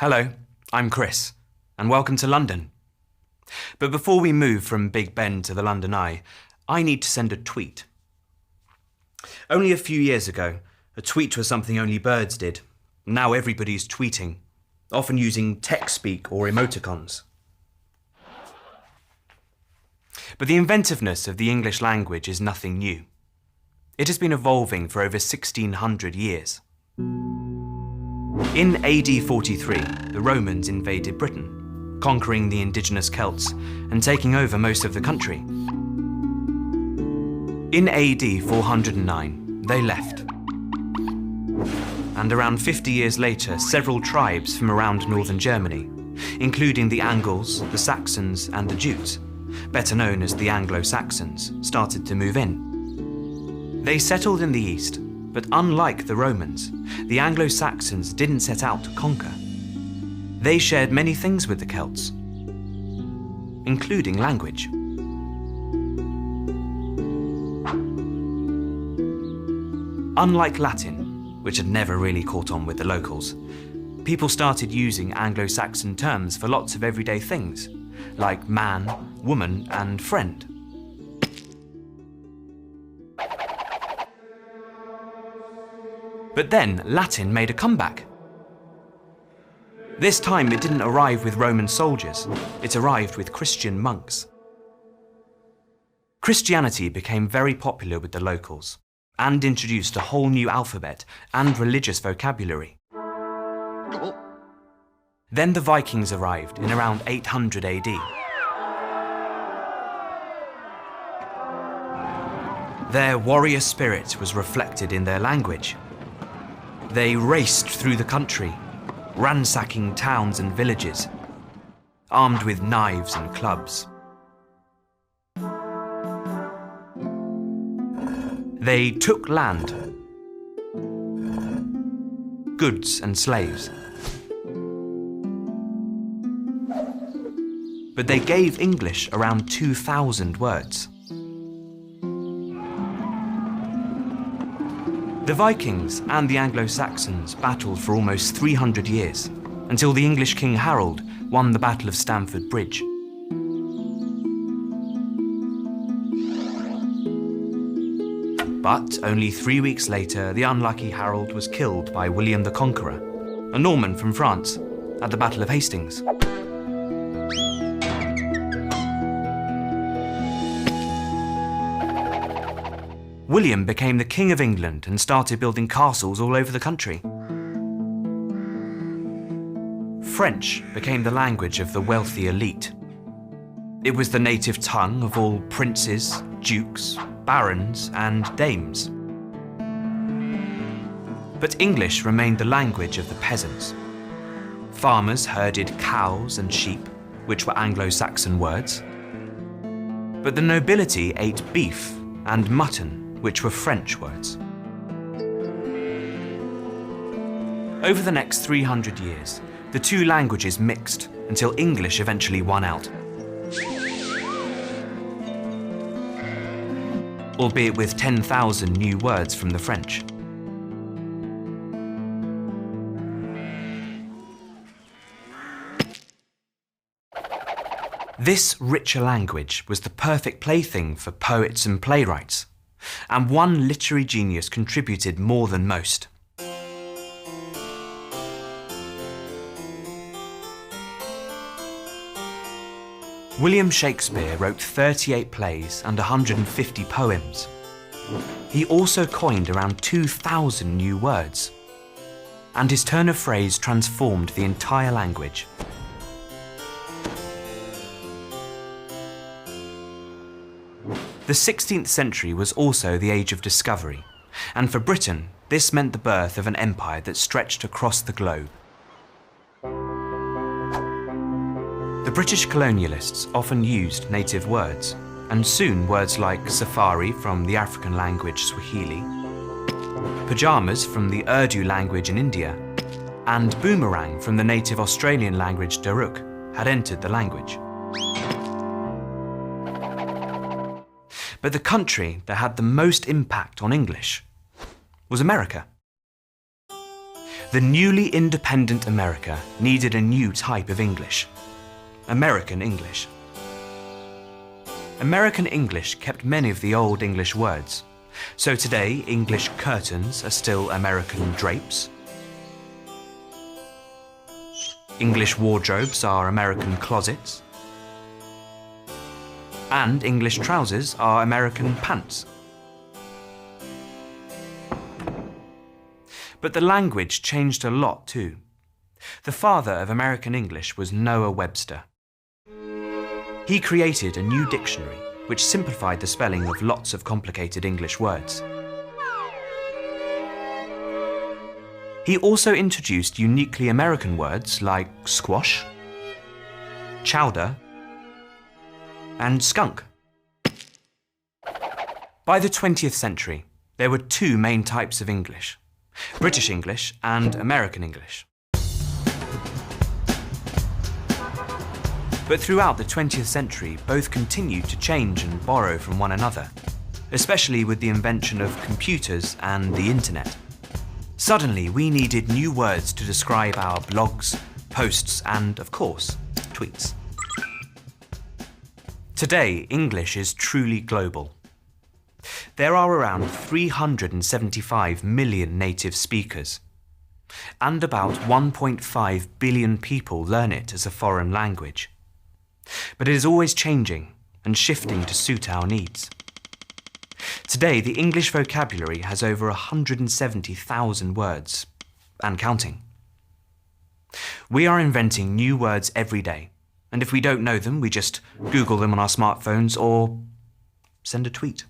Hello, I'm Chris, and welcome to London. But before we move from Big Ben to the London Eye, I need to send a tweet. Only a few years ago, a tweet was something only birds did. Now everybody's tweeting, often using text speak or emoticons. But the inventiveness of the English language is nothing new. It has been evolving for over 1600 years. In AD 43, the Romans invaded Britain, conquering the indigenous Celts and taking over most of the country. In AD 409, they left. And around 50 years later, several tribes from around northern Germany, including the Angles, the Saxons and the Jutes, better known as the Anglo Saxons, started to move in. They settled in the east, but unlike the Romans, the Anglo Saxons didn't set out to conquer. They shared many things with the Celts, including language. Unlike Latin, which had never really caught on with the locals, people started using Anglo-Saxon terms for lots of everyday things, like man, woman, and friend. But then Latin made a comeback. This time it didn't arrive with Roman soldiers, it arrived with Christian monks. Christianity became very popular with the locals and introduced a whole new alphabet and religious vocabulary. Then the Vikings arrived in around 800 AD. Their warrior spirit was reflected in their language. They raced through the country, ransacking towns and villages, armed with knives and clubs. They took land, goods and slaves. But they gave English around 2,000 words. The Vikings and the Anglo-Saxons battled for almost 300 years, until the English King Harold won the Battle of Stamford Bridge. But only 3 weeks later, the unlucky Harold was killed by William the Conqueror, a Norman from France, at the Battle of Hastings. William became the King of England and started building castles all over the country. French became the language of the wealthy elite. It was the native tongue of all princes, dukes, barons, and dames. But English remained the language of the peasants. Farmers herded cows and sheep, which were Anglo-Saxon words. But the nobility ate beef and mutton, which were French words. Over the next 300 years, the two languages mixed until English eventually won out. Albeit with 10,000 new words from the French. This richer language was the perfect plaything for poets and playwrights, and one literary genius contributed more than most. William Shakespeare wrote 38 plays and 150 poems. He also coined around 2,000 new words, and his turn of phrase transformed the entire language. The 16th century was also the age of discovery, and for Britain, this meant the birth of an empire that stretched across the globe. The British colonialists often used native words, and soon words like safari from the African language Swahili, pyjamas from the Urdu language in India, and boomerang from the native Australian language Daruk had entered the language. But the country that had the most impact on English was America. The newly independent America needed a new type of English. American English. American English kept many of the old English words. So today, English curtains are still American drapes. English wardrobes are American closets. And English trousers are American pants. But the language changed a lot too. The father of American English was Noah Webster. He created a new dictionary which simplified the spelling of lots of complicated English words. He also introduced uniquely American words like squash, chowder, and skunk. By the 20th century, there were two main types of English: British English and American English. But throughout the 20th century, both continued to change and borrow from one another, especially with the invention of computers and the internet. Suddenly, we needed new words to describe our blogs, posts, and, of course, tweets. Today, English is truly global. There are around 375 million native speakers, and about 1.5 billion people learn it as a foreign language. But it is always changing and shifting to suit our needs. Today, the English vocabulary has over 170,000 words, and counting. We are inventing new words every day, and if we don't know them, we just Google them on our smartphones or send a tweet.